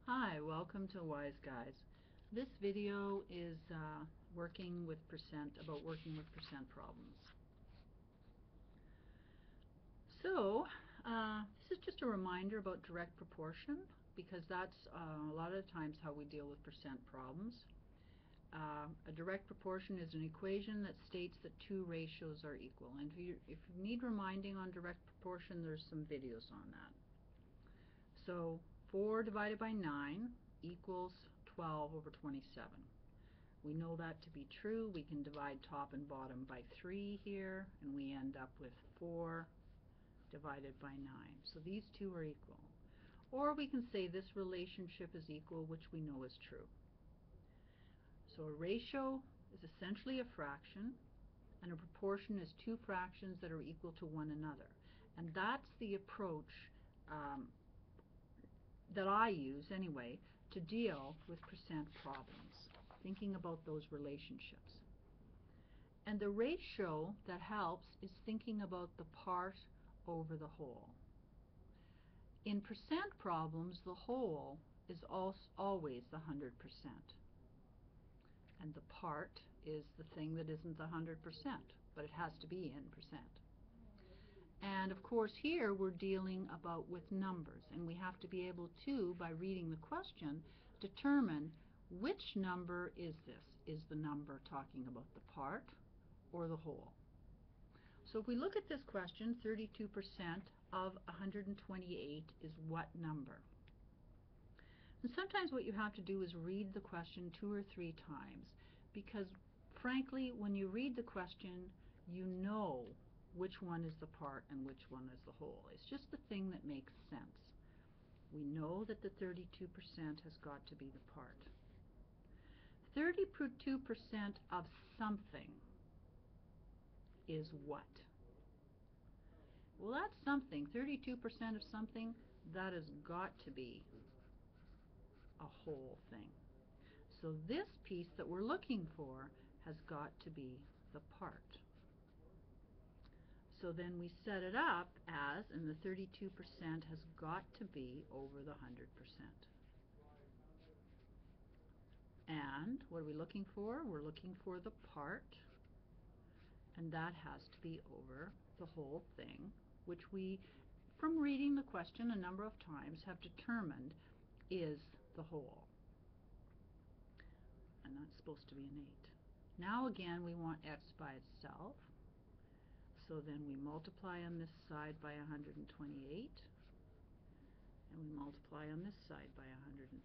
Hi, welcome to Wise Guys. This video is working with percent problems. So this is just a reminder about direct proportion, because that's a lot of the times how we deal with percent problems. A direct proportion is an equation that states that two ratios are equal, and if you need reminding on direct proportion, there's some videos on that. So 4 divided by 9 equals 12 over 27. We know that to be true. We can divide top and bottom by 3 here, and we end up with 4 divided by 9. So these two are equal. Or we can say this relationship is equal, which we know is true. So a ratio is essentially a fraction, and a proportion is two fractions that are equal to one another. And that's the approach that I use anyway to deal with percent problems, thinking about those relationships. And the ratio that helps is thinking about the part over the whole. In percent problems, the whole is always the 100%, and the part is the thing that isn't the 100%, but it has to be in percent. And of course here we're dealing with numbers, and we have to be able to, by reading the question, determine which number is this. Is the number talking about the part or the whole? So if we look at this question, 32% of 128 is what number? And sometimes what you have to do is read the question 2 or 3 times, because frankly, when you read the question, you know which one is the part and which one is the whole. It's just the thing that makes sense. We know that the 32% has got to be the part. 32% of something is what? Well, that's something. 32% of something, that has got to be a whole thing. So this piece that we're looking for has got to be the part. So then we set it up as, and the 32% has got to be over the 100%. And what are we looking for? We're looking for the part, and that has to be over the whole thing, which we, from reading the question a number of times, have determined is the whole. And that's supposed to be an 8. Now again, we want x by itself. So then we multiply on this side by 128, and we multiply on this side by 128.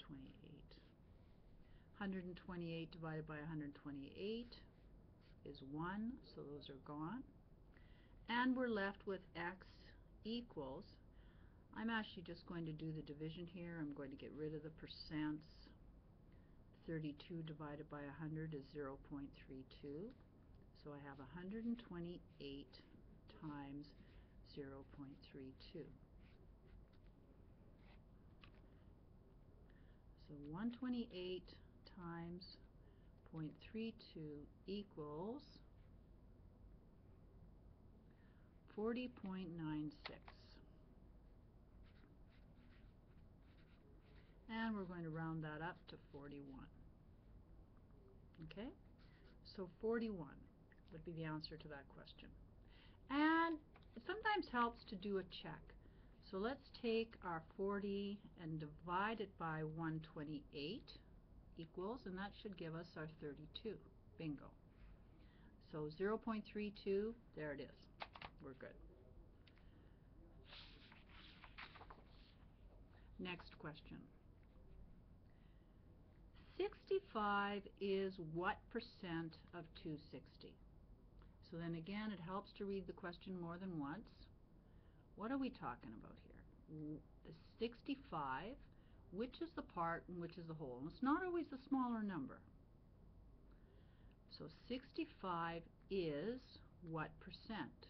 128 divided by 128 is 1, so those are gone. And we're left with x equals, I'm actually just going to do the division here. I'm going to get rid of the percents. 32 divided by 100 is 0.32. So I have 128 times 0.32. So 128 times 0.32 equals 40.96. And we're going to round that up to 41. Okay? So 41 would be the answer to that question. And it sometimes helps to do a check. So let's take our 40 and divide it by 128 equals, and that should give us our 32. Bingo. So 0.32, there it is. We're good. Next question. 65 is what percent of 260? So then again, it helps to read the question more than once. What are we talking about here? The 65, which is the part and which is the whole? And it's not always the smaller number. So 65 is what percent?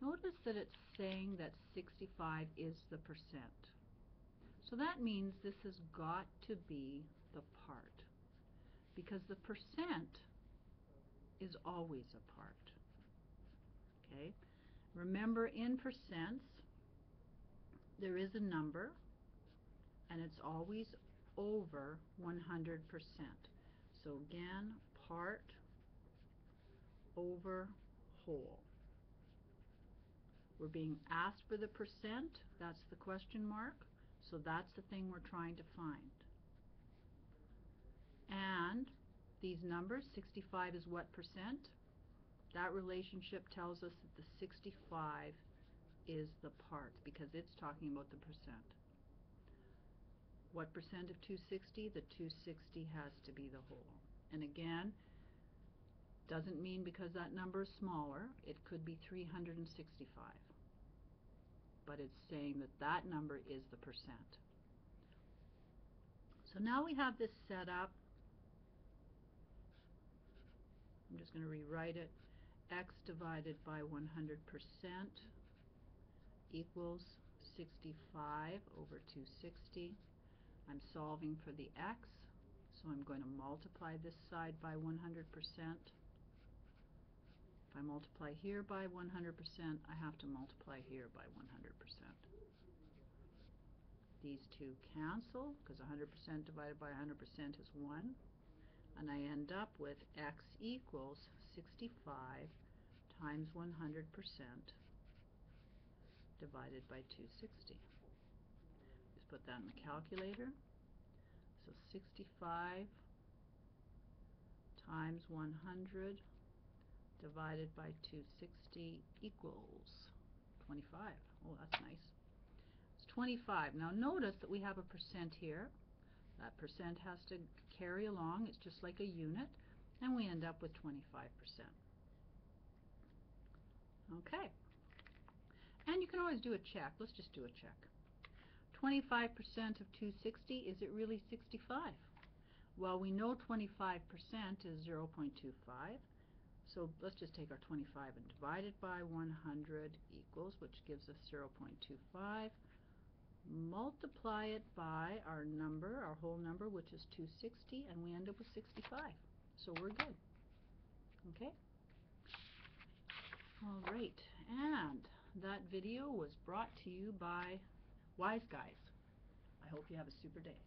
Notice that it's saying that 65 is the percent. So that means this has got to be the part, because the percent is always a part. Okay? Remember, in percents, there is a number, and it's always over 100%. So again, part over whole. We're being asked for the percent, that's the question mark, so that's the thing we're trying to find. And these numbers, 65 is what percent? That relationship tells us that the 65 is the part, because it's talking about the percent. What percent of 260? The 260 has to be the whole. And again, doesn't mean because that number is smaller, it could be 365. But it's saying that that number is the percent. So now we have this set up. I'm just going to rewrite it. X divided by 100% equals 65 over 260. I'm solving for the X, so I'm going to multiply this side by 100%. If I multiply here by 100%, I have to multiply here by 100%. These two cancel, because 100% divided by 100% is 1. And I end up with X equals 65 times 100% divided by 260. Just put that in the calculator. So 65 times 100 divided by 260 equals 25. Oh, that's nice. It's 25. Now notice that we have a percent here. That percent has to carry along. It's just like a unit. And we end up with 25%. Okay. And you can always do a check. Let's just do a check. 25% of 260, is it really 65? Well, we know 25% is 0.25. So let's just take our 25 and divide it by 100 equals, which gives us 0.25. Multiply it by our number, our whole number, which is 260, and we end up with 65. So we're good. Okay? All right. And that video was brought to you by Wise Guys. I hope you have a super day.